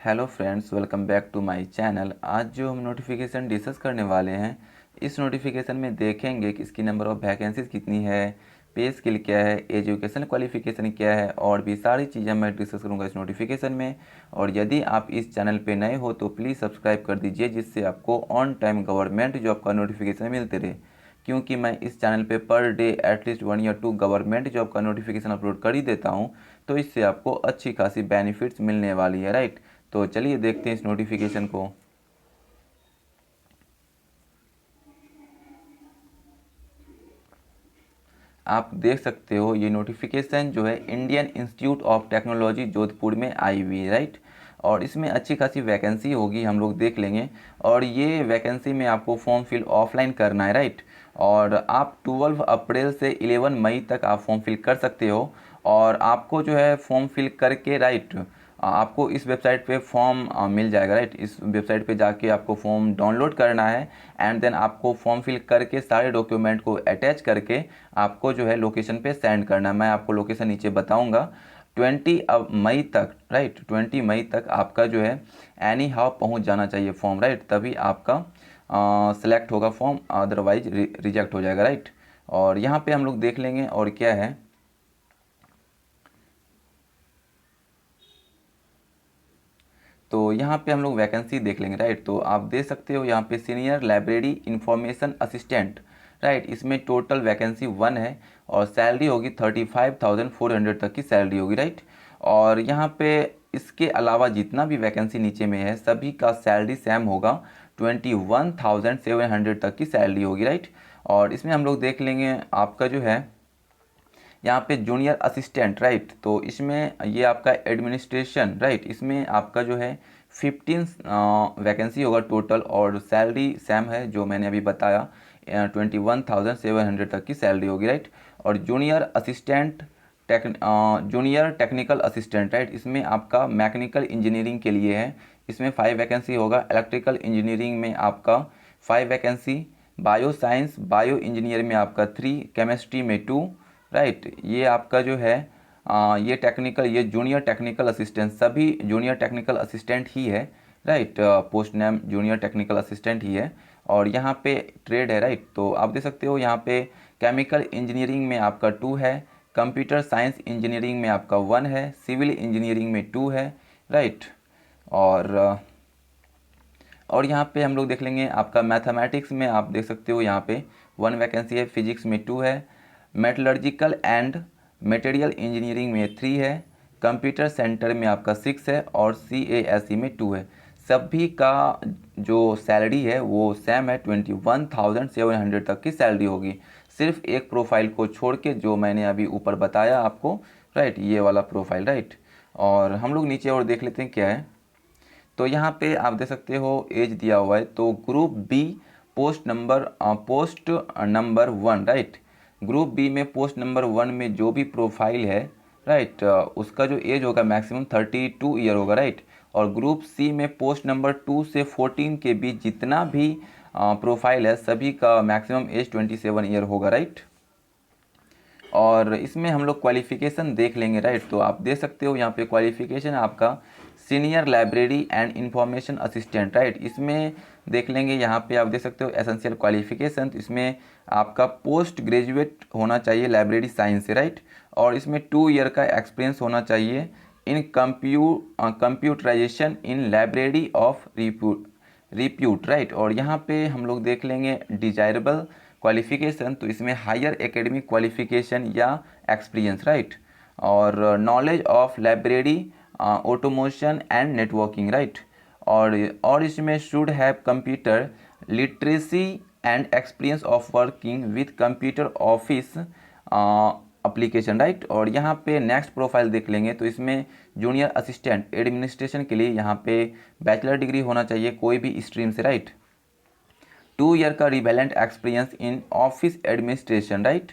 Hello friends, welcome back to my channel. आज जो हम नोटिफिकेशन डिस्कस करने वाले हैं, इस नोटिफिकेशन में देखेंगे कि इसकी नंबर ऑफ़ वैकेंसीज कितनी है, पे स्केल क्या है, एजुकेशन क्वालिफिकेशन क्या है, और भी सारी चीज़ें मैं डिस्कस करूंगा इस नोटिफिकेशन में। और यदि आप इस चैनल पे नए हो तो प्लीज़ सब्सक्राइब कर दीजिए, जिससे आपको ऑन टाइम गवर्नमेंट जॉब का नोटिफिकेशन मिलते रहे, क्योंकि मैं इस चैनल पे पर डे एटलीस्ट 1 या 2 गवर्नमेंट जॉब का नोटिफिकेशन अपलोड कर ही देता हूँ। तो इससे आपको अच्छी खासी बेनिफिट्स मिलने वाली है, राइट। तो चलिए देखते हैं इस नोटिफिकेशन को। आप देख सकते हो ये नोटिफिकेशन जो है Indian institute of technology Jodhpur में आई हुई है, राइट। और इसमें अच्छी खासी वैकेंसी होगी, हम लोग देख लेंगे। और ये वैकेंसी में आपको फॉर्म फिल ऑफलाइन करना है, राइट। और आप 12 अप्रैल से 11 मई तक आप फॉर्म फिल कर सकते हो। और आपको जो है फॉर्म फिल करके, राइट, आपको इस वेबसाइट पे फॉर्म मिल जाएगा, राइट। इस वेबसाइट पे जाके आपको फॉर्म डाउनलोड करना है एंड देन आपको फॉर्म फिल करके सारे डॉक्यूमेंट को अटैच करके आपको जो है लोकेशन पे सेंड करना है। मैं आपको लोकेशन नीचे बताऊंगा। 20 मई तक, राइट, 20 मई तक आपका जो है एनी हाउ पहुँच जाना चाहिए फॉर्म, राइट। तभी आपका सिलेक्ट होगा फॉर्म, अदरवाइज रिजेक्ट हो जाएगा, राइट। और यहाँ पे हम लोग देख लेंगे और क्या है। तो यहाँ पे हम लोग वैकेंसी देख लेंगे, राइट। तो आप देख सकते हो यहाँ पे senior library information assistant, right. इसमें टोटल वैकेंसी 1 है और सैलरी होगी 35,400 तक की सैलरी होगी, राइट। और यहाँ पे इसके अलावा जितना भी वैकेंसी नीचे में है सभी का सैलरी सेम होगा, 21,700 तक की सैलरी होगी, राइट। और इसमें हम लोग देख लेंगे आपका जो है यहाँ पे जूनियर असिस्टेंट, राइट। तो इसमें ये आपका एडमिनिस्ट्रेशन, राइट, इसमें आपका जो है 15 वैकेंसी होगा टोटल, और सैलरी सेम है जो मैंने अभी बताया, 21,700 तक की सैलरी होगी, राइट। और junior assistant junior technical assistant, right, इसमें आपका मैकेनिकल इंजीनियरिंग के लिए है। इसमें 5 वैकेंसी होगा। इलेक्ट्रिकल इंजीनियरिंग में आपका 5 vacancy, bio science bio engineer में आपका 3, केमिस्ट्री में 2, राइट। ये आपका जो है ये टेक्निकल, ये जूनियर टेक्निकल असिस्टेंट, सभी जूनियर टेक्निकल असिस्टेंट ही है, right. Post name junior technical assistant ही है। और यहाँ पे ट्रेड है, राइट। तो आप देख सकते हो यहाँ पे केमिकल इंजीनियरिंग में आपका 2 है, कंप्यूटर साइंस इंजीनियरिंग में आपका 1 है, सिविल इंजीनियरिंग में 2 है, राइट। और और यहाँ पे हम लोग देख लेंगे आपका मैथमेटिक्स में, आप देख सकते हो यहाँ पे 1 वैकेंसी है, फिजिक्स में 2 है, मेटलर्जिकल एंड मटेरियल इंजीनियरिंग में 3 है, कंप्यूटर सेंटर में आपका 6 है, और CASE में 2 है। सभी का जो सैलरी है वो सेम है, 21,700 तक की सैलरी होगी, सिर्फ एक प्रोफाइल को छोड़ के जो मैंने अभी ऊपर बताया आपको, राइट, ये वाला प्रोफाइल, राइट। और हम लोग नीचे और देख लेते हैं क्या है। तो यहाँ पे आप देख सकते हो एज दिया हुआ है, तो group B post number 1, right. Group B में पोस्ट नंबर 1 में जो भी प्रोफाइल है, राइट, उसका जो एज होगा मैक्सिमम 32 ईयर होगा, राइट। और ग्रुप सी में पोस्ट नंबर 2 से 14 के बीच जितना भी प्रोफाइल है सभी का मैक्सिमम एज 27 ईयर होगा, राइट। और इसमें हम लोग क्वालिफ़िकेशन देख लेंगे, राइट। तो आप देख सकते हो यहाँ पे क्वालिफ़िकेशन आपका senior library and information assistant, right. इसमें देख लेंगे, यहाँ पे आप देख सकते हो एसेंशियल क्वालिफ़िकेशन, तो इसमें आपका पोस्ट ग्रेजुएट होना चाहिए लाइब्रेरी साइंस से, राइट। और इसमें 2 ईयर का एक्सपीरियंस होना चाहिए in computerization in library of repute, right. और यहाँ पे हम लोग देख लेंगे डिजायरेबल क्वालिफिकेशन, तो इसमें हायर एकेडमिक क्वालिफिकेशन या एक्सपीरियंस, राइट। और knowledge of library automation and networking, right. और इसमें should have computer literacy and experience of working with computer office application, right. और यहाँ पे नेक्स्ट प्रोफाइल देख लेंगे, तो इसमें जूनियर असिस्टेंट एडमिनिस्ट्रेशन के लिए यहाँ पे बैचलर डिग्री होना चाहिए कोई भी स्ट्रीम से, राइट। 2 ईयर का relevant experience in office administration, right.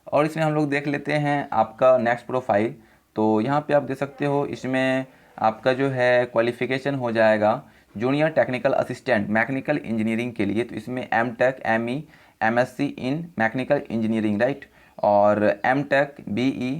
और इसमें हम लोग देख लेते हैं आपका नेक्स्ट प्रोफाइल। तो यहाँ पे आप देख सकते हो इसमें आपका जो है क्वालिफिकेशन हो जाएगा junior technical assistant mechanical engineering के लिए, तो इसमें M.Tech ME MSc इन मैकेनिकल इंजीनियरिंग, राइट। और M.Tech BE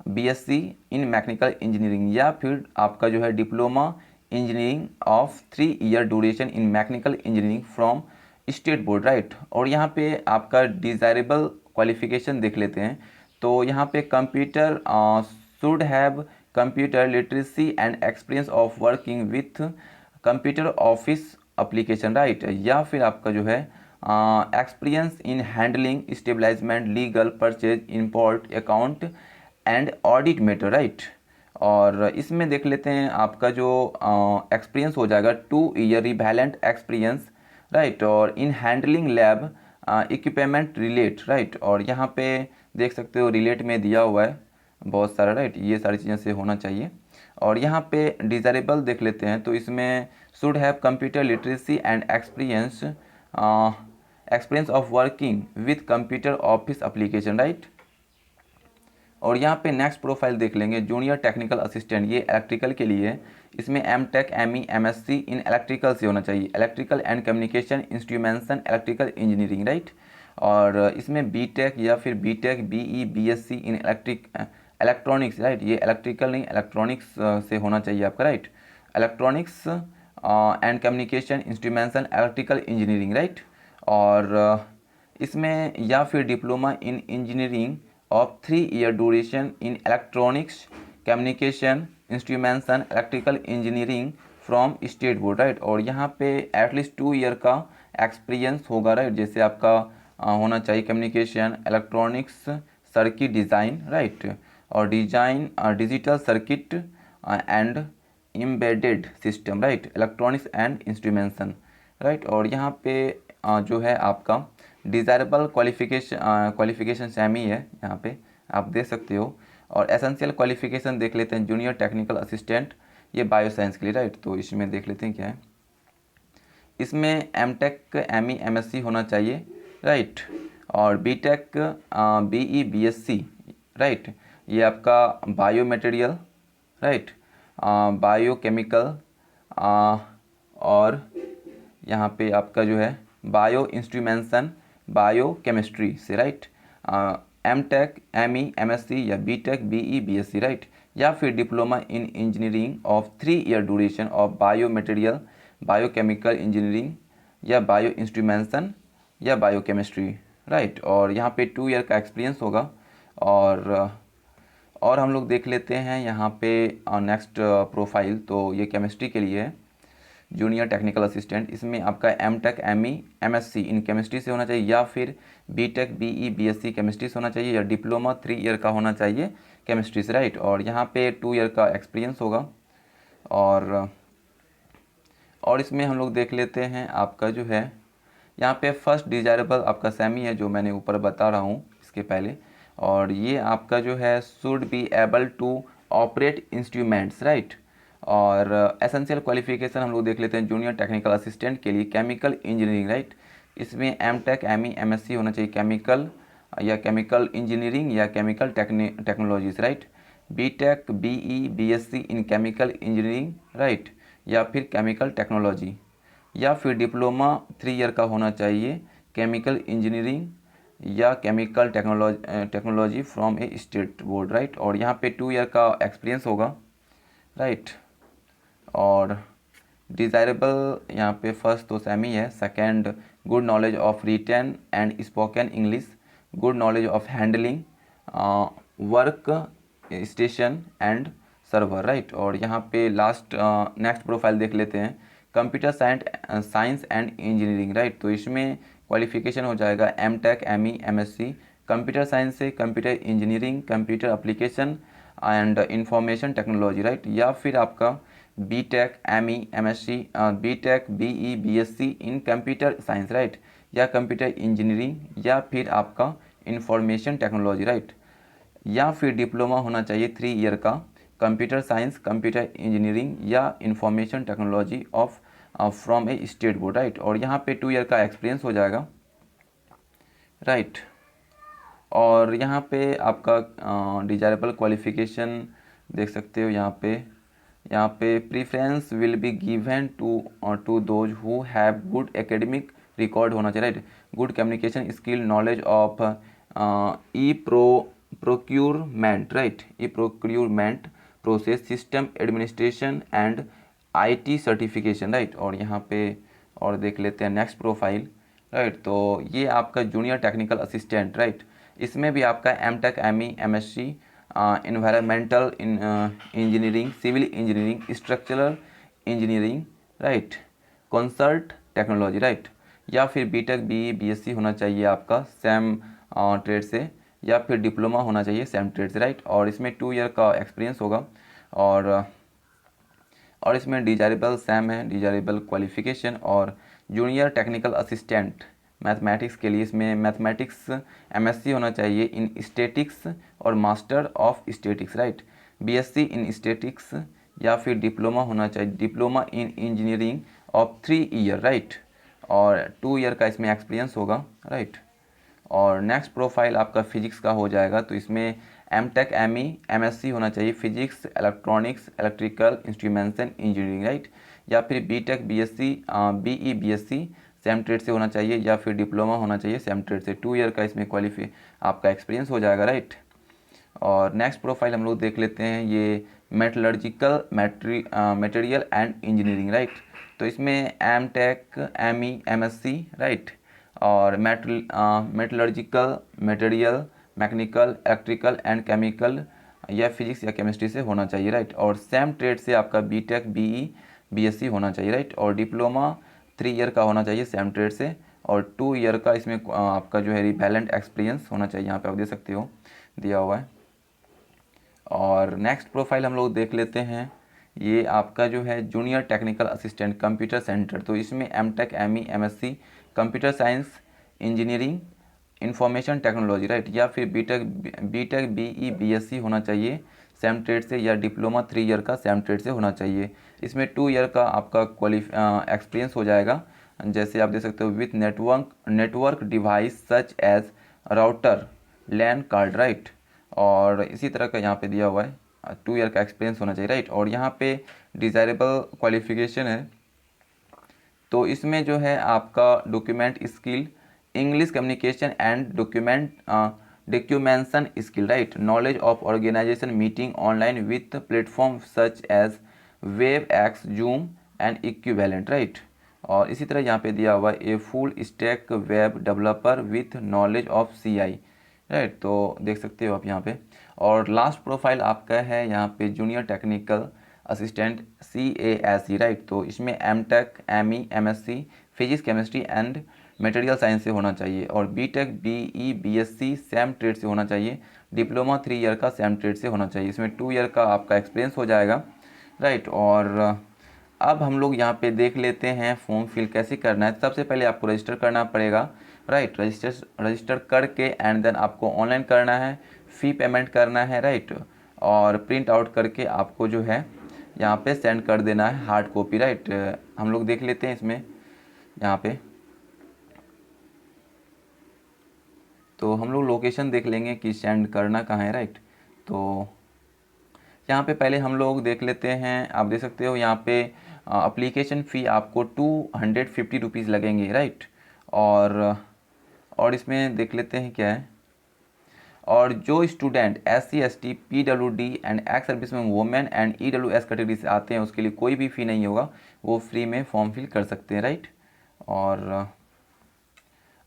BSc in mechanical engineering, या फिर आपका जो है diploma engineering of 3 year duration in mechanical engineering from state board, right. और यहाँ पे आपका डिज़ायरेबल क्वालिफिकेशन देख लेते हैं। तो यहाँ पे computer should have computer literacy and experience of working with computer office application, right. या फिर आपका जो है experience in handling establishment legal purchase import account and audit matter, right. और इसमें देख लेते हैं आपका जो एक्सपीरियंस हो जाएगा 2 ईयर रिवैलेंट एक्सपीरियंस, राइट। और in handling lab equipment relate, right. और यहाँ पे देख सकते हो रिलेट में दिया हुआ है बहुत सारा, राइट। ये सारी चीज़ें से होना चाहिए। और यहाँ पे डिज़ायरेबल देख लेते हैं, तो इसमें should have computer literacy and experience of working with computer office application, right. और यहाँ पे नेक्स्ट प्रोफाइल देख लेंगे, जूनियर टेक्निकल असिस्टेंट, ये इलेक्ट्रिकल के लिए है। इसमें MTech ME MSc in electrical से होना चाहिए, electrical and communication instrumentation electrical engineering, right. और इसमें बीटेक या फिर BTech BE BSc in electronics, right. ये इलेक्ट्रिकल नहीं, इलेक्ट्रॉनिक्स से होना चाहिए आपका, right. Electronics and communication instrumentation electrical engineering, right. और इसमें या फिर diploma in engineering of 3 year duration in electronics communication instrumentation electrical engineering from state board, right. और यहाँ पे एटलीस्ट 2 ईयर का एक्सपीरियंस होगा, राइट। जैसे आपका होना चाहिए communication electronics circuit design, right. और design digital circuit and embedded system, right, electronics and instrumentation, right. और यहाँ पे जो है आपका डिज़ायरेबल क्वालिफिकेशन सेम ही है, यहाँ पे आप देख सकते हो। और एसेंशियल क्वालिफिकेशन देख लेते हैं, जूनियर टेक्निकल असिस्टेंट, ये बायोसाइंस के लिए, राइट। तो इसमें देख लेते हैं क्या है। इसमें एमटेक एमई एमएससी होना चाहिए, राइट। और बीटेक बीई बीएससी, राइट। ये आपका बायो मटेरियल, राइट, बायोकेमिकल, और यहाँ पे आपका जो है बायो इंस्ट्रूमेंटेशन बायो केमिस्ट्री से, राइट। एमटेक एमई एमएससी या बीटेक बीई बीएससी, राइट। या फिर diploma in engineering of 3 year duration of bio material biochemical engineering या बायो इंस्ट्रूमेंटेशन या बायो केमिस्ट्री, राइट। और यहाँ पे 2 ईयर का एक्सपीरियंस होगा। और हम लोग देख लेते हैं यहाँ पे नेक्स्ट प्रोफाइल, तो ये केमिस्ट्री के लिए है, जूनियर टेक्निकल असिस्टेंट। इसमें आपका MTech ME MSc in chemistry से होना चाहिए, या फिर बीटेक बीई बीएससी केमिस्ट्री से होना चाहिए, या डिप्लोमा 3 ईयर का होना चाहिए केमिस्ट्री से, राइट। और यहाँ पे 2 ईयर का एक्सपीरियंस होगा। और इसमें हम लोग देख लेते हैं आपका जो है यहाँ पे फर्स्ट डिजायरेबल आपका सेमी है, जो मैंने ऊपर बता रहा हूँ इसके पहले। और ये आपका जो है should be able to operate instruments, right. और एसेंशियल क्वालिफिकेशन हम लोग देख लेते हैं, जूनियर टेक्निकल असिस्टेंट के लिए केमिकल इंजीनियरिंग, राइट। इसमें एमटेक एमई एमएससी होना चाहिए केमिकल या केमिकल इंजीनियरिंग या chemical technologies, right. BTech BE BSc in chemical engineering, right, या फिर केमिकल टेक्नोलॉजी, या फिर डिप्लोमा 3 ईयर का होना चाहिए केमिकल इंजीनियरिंग या chemical technology from A state board, right. और यहाँ पे 2 ईयर का एक्सपीरियंस होगा, राइट। और डिज़ायरेबल यहाँ पे फर्स्ट तो सेमी है, second good knowledge of written and spoken English, good knowledge of handling work station and server, right. और यहाँ पे लास्ट नेक्स्ट प्रोफाइल देख लेते हैं, computer science and engineering, right. तो इसमें क्वालिफिकेशन हो जाएगा MTech ME MSc computer science से computer engineering computer application and information technology, right. या फिर आपका BTech ME MSc BTech BE BSc in computer science, right, या कंप्यूटर इंजीनियरिंग या फिर आपका इंफॉर्मेशन टेक्नोलॉजी, राइट। या फिर डिप्लोमा होना चाहिए 3 ईयर का कंप्यूटर साइंस कंप्यूटर इंजीनियरिंग या information technology of from A state board, right. और यहाँ पे 2 ईयर का एक्सपीरियंस हो जाएगा, राइट। और यहाँ पे आपका डिजायरेबल क्वालिफिकेशन देख सकते हो, यहाँ पे preference will be given to those who have good academic record होना चाहिए, right. Good communication skill knowledge of e procurement, right, e procurement process, system administration and IT certification, right. और यहाँ पे और देख लेते हैं नेक्स्ट प्रोफाइल, राइट। तो ये आपका जूनियर टेक्निकल असिस्टेंट, राइट। इसमें भी आपका M tech, M E, M S C, environmental engineering, civil engineering, structural engineering, right, consult technology, right, या फिर बीटेक, बीई, बीएससी होना चाहिए आपका सेम ट्रेड से, या फिर डिप्लोमा होना चाहिए सेम ट्रेड से, राइट। और इसमें 2 ईयर का एक्सपीरियंस होगा। और इसमें डिजायरेबल सेम है, डिजायरेबल क्वालिफिकेशन। और जूनियर टेक्निकल असिस्टेंट मैथमेटिक्स के लिए इसमें मैथमेटिक्स एमएससी होना चाहिए इन स्टैटिक्स और master of statics, right. BSc in statics या फिर डिप्लोमा होना चाहिए, diploma in engineering of 3 year, right. और 2 ईयर का इसमें एक्सपीरियंस होगा, राइट। और नेक्स्ट प्रोफाइल आपका फिजिक्स का हो जाएगा। तो इसमें M tech, M E, M S C होना चाहिए physics, electronics, electrical instrumentation engineering, right. या फिर B tech, B S C, B E, B S C same trade से होना चाहिए, या फिर डिप्लोमा होना चाहिए सेम ट्रेड से। 2 ईयर का इसमें क्वालिफाई आपका एक्सपीरियंस हो जाएगा, राइट। और नेक्स्ट प्रोफाइल हम लोग देख लेते हैं, ये metallurgical material and engineering, right. तो इसमें M tech, M E, M S C, right. और metallurgical, material, mechanical, electrical and chemical या फिजिक्स या केमिस्ट्री से होना चाहिए, राइट। और सेम ट्रेड से आपका बीटेक, बीई, बीएससी होना चाहिए, राइट। और डिप्लोमा 3 ईयर का होना चाहिए सेम ट्रेड से। और 2 ईयर का इसमें आपका जो है रिवेलेंट एक्सपीरियंस होना चाहिए, यहाँ पे आप देख सकते हो दिया हुआ है। और नेक्स्ट प्रोफाइल हम लोग देख लेते हैं, ये आपका जो है junior technical assistant computer centre. तो इसमें M tech, M E, M S C computer science engineering, information technology, right. या फिर बीटेक, बीई, बीएससी होना चाहिए सेम ट्रेड से, या डिप्लोमा 3 ईयर का सेम ट्रेड से होना चाहिए। इसमें 2 ईयर का आपका एक्सपीरियंस हो जाएगा, जैसे आप देख सकते हो with network device such as router, LAN card, right. और इसी तरह का यहाँ पे दिया हुआ है 2 ईयर का एक्सपीरियंस होना चाहिए, राइट। और यहाँ पे डिज़ायरेबल क्वालिफिकेशन है, तो इसमें जो है आपका document skill, English communication and documentation skill, right. Knowledge of organization meeting online with platform such as WebEx, Zoom and equivalent, right. और इसी तरह यहाँ पे दिया हुआ है a full stack web developer with knowledge of CI, right. तो देख सकते हो आप यहाँ पे। और लास्ट प्रोफाइल आपका है यहाँ पे junior technical assistant CASE, right. तो इसमें M tech, M E, M S C physics, chemistry and material science से होना चाहिए। और BTech, BE, BSc same trade से होना चाहिए। डिप्लोमा 3 ईयर का सेम ट्रेड से होना चाहिए। इसमें 2 ईयर का आपका एक्सपीरियंस हो जाएगा, राइट। और अब हम लोग यहाँ पे देख लेते हैं फॉर्म फिल कैसे करना है। सबसे पहले आपको रजिस्टर करना पड़ेगा, राइट। रजिस्टर करके एंड देन आपको ऑनलाइन करना है, फ़ी पेमेंट करना है, राइट। और प्रिंट आउट करके आपको जो है यहाँ पे सेंड कर देना है हार्ड कॉपी, राइट। हम लोग देख लेते हैं इसमें यहाँ पे, तो हम लोग लोकेशन देख लेंगे कि सेंड करना कहाँ है, राइट। तो यहाँ पे पहले हम लोग देख लेते हैं, आप देख सकते हो यहाँ पे अप्लीकेशन फ़ी आपको 250 रुपीज़ लगेंगे, राइट। और इसमें देख लेते हैं क्या है। और जो student SC ST PWD and ex serviceman women and EWS category से आते हैं उसके लिए कोई भी फ़ी नहीं होगा, वो फ्री में फॉर्म फिल कर सकते हैं, राइट।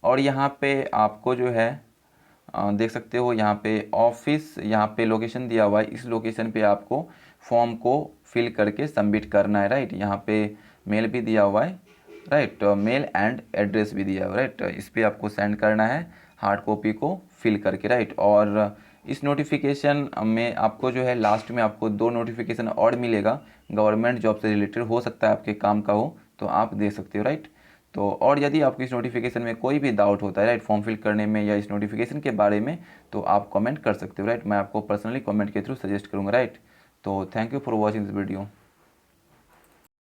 और यहाँ पे आपको जो है देख सकते हो यहाँ पे ऑफिस, यहाँ पे लोकेशन दिया हुआ है, इस लोकेशन पे आपको फॉर्म को फिल करके सबमिट करना है, राइट। यहाँ पे मेल भी दिया हुआ है, राइट। मेल एंड एड्रेस भी दिया हुआ है, राइट। इस पर आपको सेंड करना है हार्ड कॉपी को फिल करके, राइट। और इस नोटिफिकेशन में आपको जो है लास्ट में आपको 2 नोटिफिकेशन और मिलेगा, गवर्नमेंट जॉब से रिलेटेड हो सकता है आपके काम का हो, तो आप दे सकते हो, राइट। तो और यदि आपको इस नोटिफिकेशन में कोई भी डाउट होता है, राइट, फॉर्म फिल करने में या इस नोटिफिकेशन के बारे में, तो आप कमेंट कर सकते हो, राइट। मैं आपको पर्सनली कमेंट के थ्रू सजेस्ट करूँगा, राइट। तो thank you for watching this video.